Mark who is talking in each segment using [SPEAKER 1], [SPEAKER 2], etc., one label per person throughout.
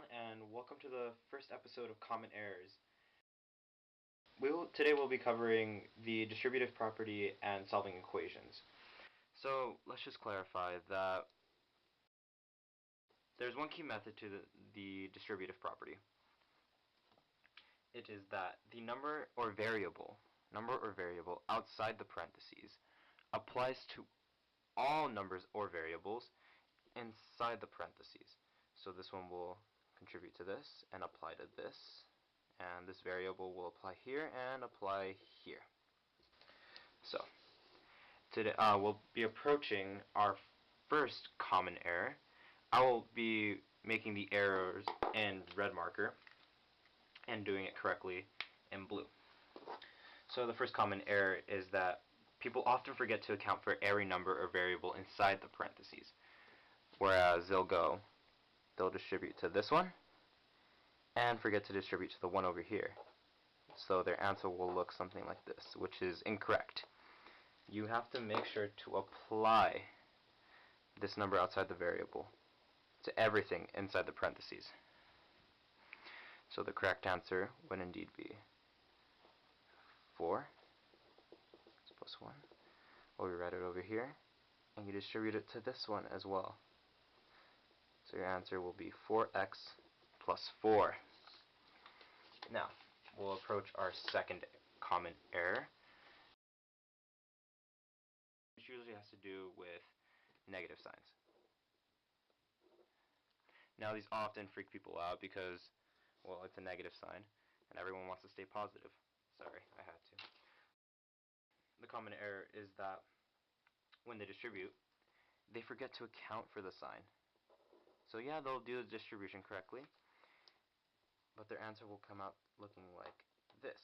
[SPEAKER 1] everyone, and welcome to the first episode of Common Errors. Today we'll be covering the distributive property and solving equations. So let's just clarify that there's one key method to the distributive property. It is that the number or variable outside the parentheses applies to all numbers or variables inside the parentheses. So this one will contribute to this and apply to this, and this variable will apply here and apply here. So today we'll be approaching our first common error. I will be making the errors in red marker and doing it correctly in blue. So the first common error is that people often forget to account for every number or variable inside the parentheses, whereas they'll distribute to this one and forget to distribute to the one over here. So their answer will look something like this, which is incorrect. You have to make sure to apply this number outside the variable to everything inside the parentheses. So the correct answer would indeed be 4 plus 1. Well, we write it over here, and you distribute it to this one as well. So your answer will be 4x plus 4. Now, we'll approach our second common error, which usually has to do with negative signs. Now, these often freak people out because, well, it's a negative sign, and everyone wants to stay positive. Sorry, I had to. The common error is that when they distribute, they forget to account for the sign. So yeah, they'll do the distribution correctly, but their answer will come out looking like this,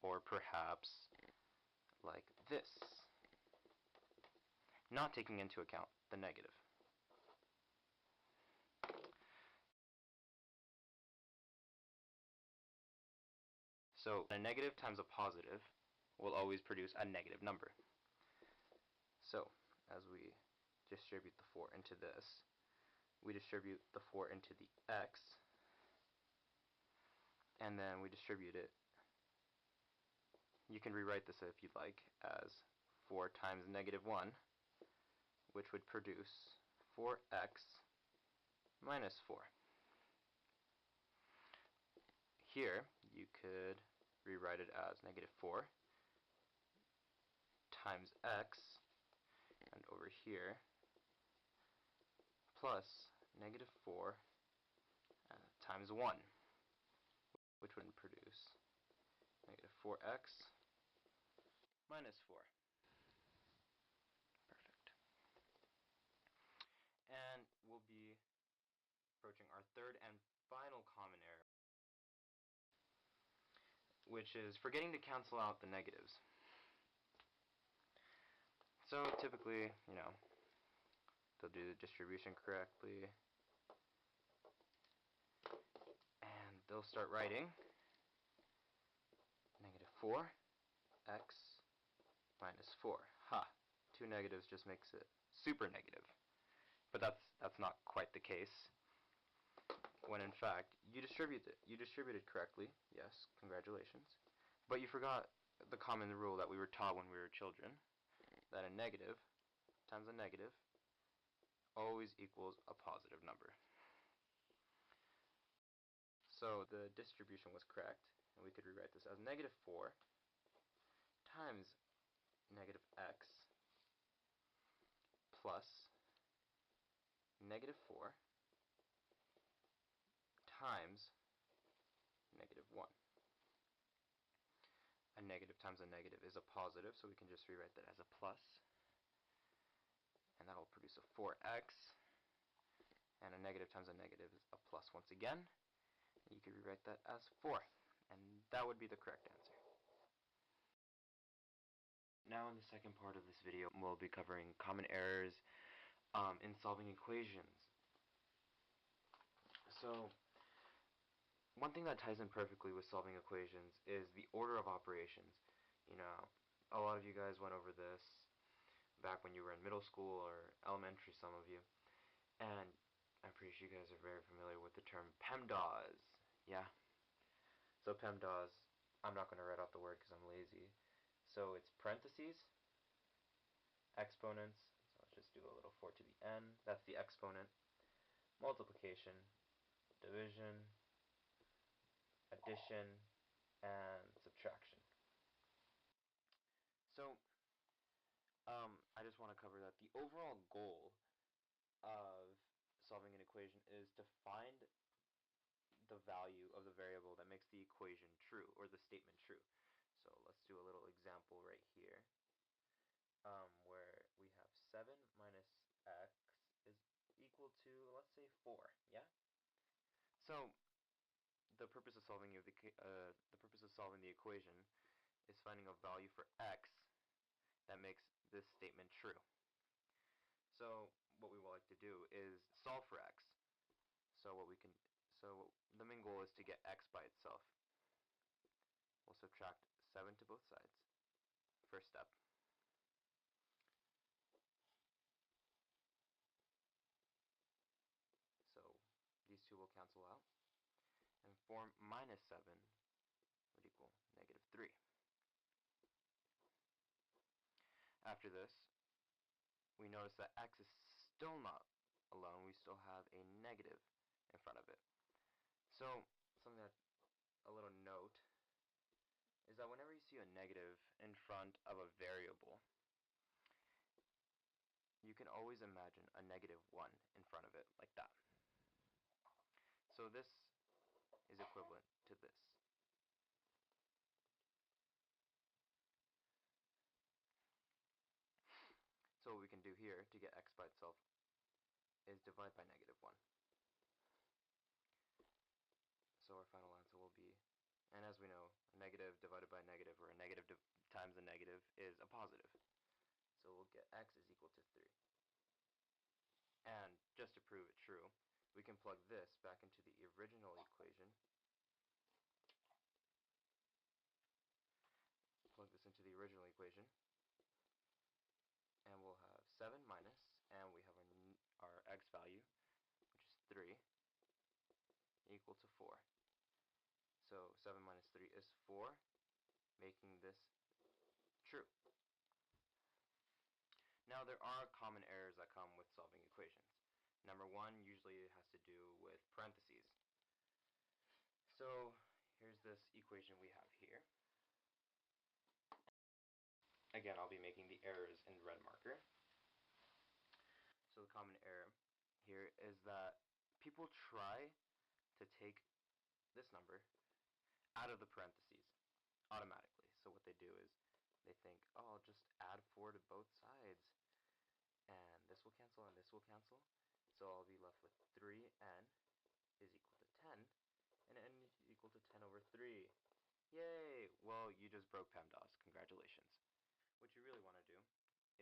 [SPEAKER 1] or perhaps like this, not taking into account the negative. So a negative times a positive will always produce a negative number. So as we distribute the 4 into this, we distribute the 4 into the x, and then we distribute it. You can rewrite this if you'd like as 4 times negative 1, which would produce 4x minus 4. Here you could rewrite it as negative 4 times x, and over here plus negative 4 times 1, which would produce negative 4x minus 4. Perfect. And we'll be approaching our third and final common error, which is forgetting to cancel out the negatives. So typically, they'll do the distribution correctly, and they'll start writing negative 4x minus 4. Ha! 2 negatives just makes it super negative. But that's not quite the case, when in fact you distributed correctly. Yes, congratulations. But you forgot the common rule that we were taught when we were children, that a negative times a negative always equals a positive number. So the distribution was correct, and we could rewrite this as negative 4 times negative x plus negative 4 times negative 1. A negative times a negative is a positive, so we can just rewrite that as a plus, and that will produce a 4x, and a negative times a negative is a plus once again. You could rewrite that as 4, and that would be the correct answer. Now in the second part of this video, we'll be covering common errors in solving equations. So one thing that ties in perfectly with solving equations is the order of operations. A lot of you guys went over this back when you were in middle school or elementary, some of you, and I'm pretty sure you guys are very familiar with the term PEMDAS. Yeah. So PEMDAS, I'm not going to write out the word because I'm lazy. So it's parentheses, exponents, so let's just do a little 4 to the n, that's the exponent, multiplication, division, addition, and subtraction. So, I just want to cover that the overall goal of solving an equation is to find the value of the variable that makes the equation true, or the statement true. So let's do a little example right here, where we have 7 minus x is equal to, let's say, 4, yeah? So the purpose of solving the equation is finding a value for x that makes this statement true. So what we would like to do is solve for x. So the main goal is to get x by itself. We'll subtract 7 to both sides. First step. So these two will cancel out, and 4 minus 7 would equal negative 3. After this, we notice that x is still not alone. We still have a negative in front of it. So something that, a little note, is that whenever you see a negative in front of a variable, you can always imagine a negative 1 in front of it, like that. So this is equivalent to this. So what we can do here to get x by itself is divide by negative 1. So our final answer will be, and as we know, a negative divided by a negative, or a negative times a negative, is a positive. So we'll get x is equal to 3. And just to prove it true, we can plug this back into the original equation. Plug this into the original equation, and we'll have 7 minus, and we have our x value, which is 3, equal to 4. So 7 minus 3 is 4, making this true. Now there are common errors that come with solving equations. Number one usually has to do with parentheses. So here's this equation we have here. Again, I'll be making the errors in red marker. So the common error here is that people try to take this number out of the parentheses automatically. So what they do is they think, oh, I'll just add 4 to both sides, and this will cancel and this will cancel. So I'll be left with 3n is equal to 10, and n is equal to 10 over 3. Yay! Well, you just broke PEMDAS. Congratulations. What you really want to do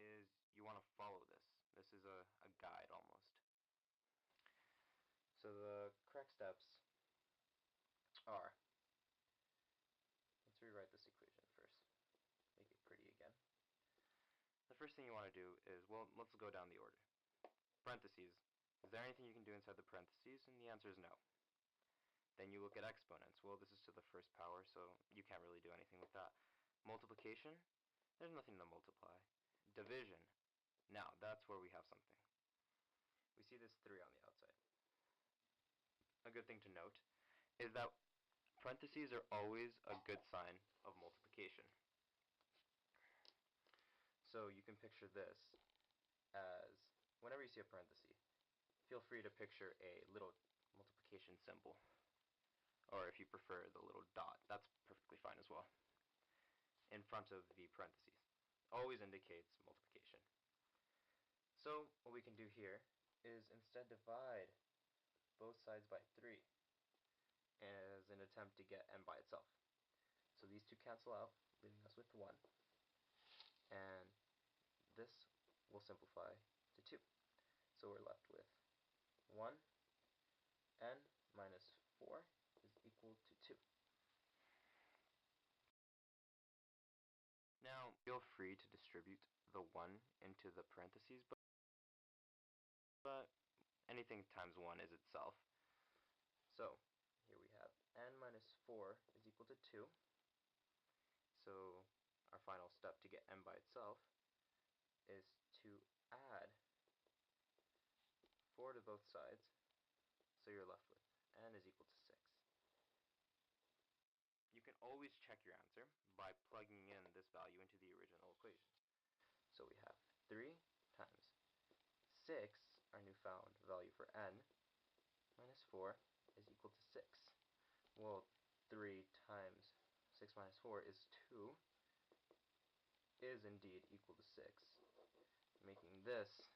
[SPEAKER 1] is you want to follow this. This is a guide almost. So the correct steps are, let's rewrite this equation first. Make it pretty again. The first thing you want to do is, well, let's go down the order. Parentheses. Is there anything you can do inside the parentheses? And the answer is no. Then you look at exponents. Well, this is to the first power, so you can't really do anything with that. Multiplication. There's nothing to multiply. Division. Now, that's where we have something. We see this 3 on the outside. A good thing to note is that parentheses are always a good sign of multiplication. So you can picture this as, whenever you see a parenthesis, feel free to picture a little multiplication symbol. Or if you prefer, the little dot. That's perfectly fine as well. In front of the parentheses. Always indicates multiplication. So what we can do here is instead divide both sides by 3 as an attempt to get n by itself. So these two cancel out, leaving us with 1. And this will simplify to 2. So we're left with 1, n minus 4 is equal to 2. Now, feel free to distribute the 1 into the parentheses, but anything times 1 is itself. So here we have n minus 4 is equal to 2. So our final step to get n by itself is to add 4 to both sides, so you're left with n is equal to 6. You can always check your answer by plugging in this value into the original equation. So we have 3 times 6, our newfound value for n, minus 4 is equal to 6. Well, 3 times 6 minus 4 is 2, is indeed equal to 6, making this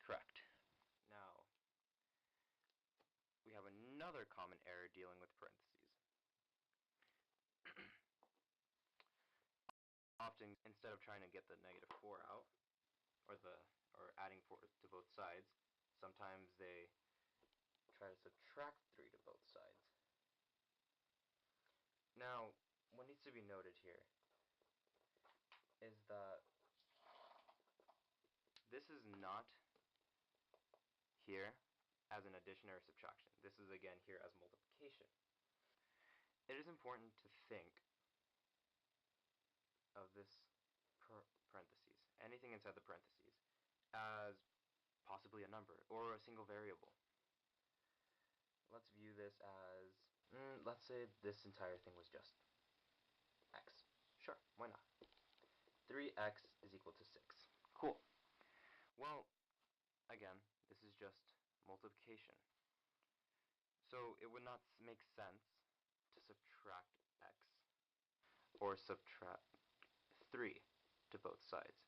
[SPEAKER 1] correct. Now, we have another common error dealing with parentheses. Often, instead of trying to get the negative 4 out, or adding 4 to both sides, sometimes they try to subtract 3 to both sides. Now, what needs to be noted here is that this is not here as an addition or subtraction. This is again here as multiplication. It is important to think of this parentheses, anything inside the parentheses, as possibly a number or a single variable. Let's view this as, let's say this entire thing was just x. Sure, why not? 3x is equal to 6. Cool. Well, again, this is just multiplication. So it would not make sense to subtract x or subtract 3 to both sides.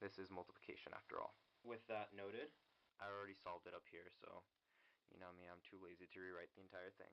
[SPEAKER 1] This is multiplication after all. With that noted, I already solved it up here, so you know me, I'm too lazy to rewrite the entire thing.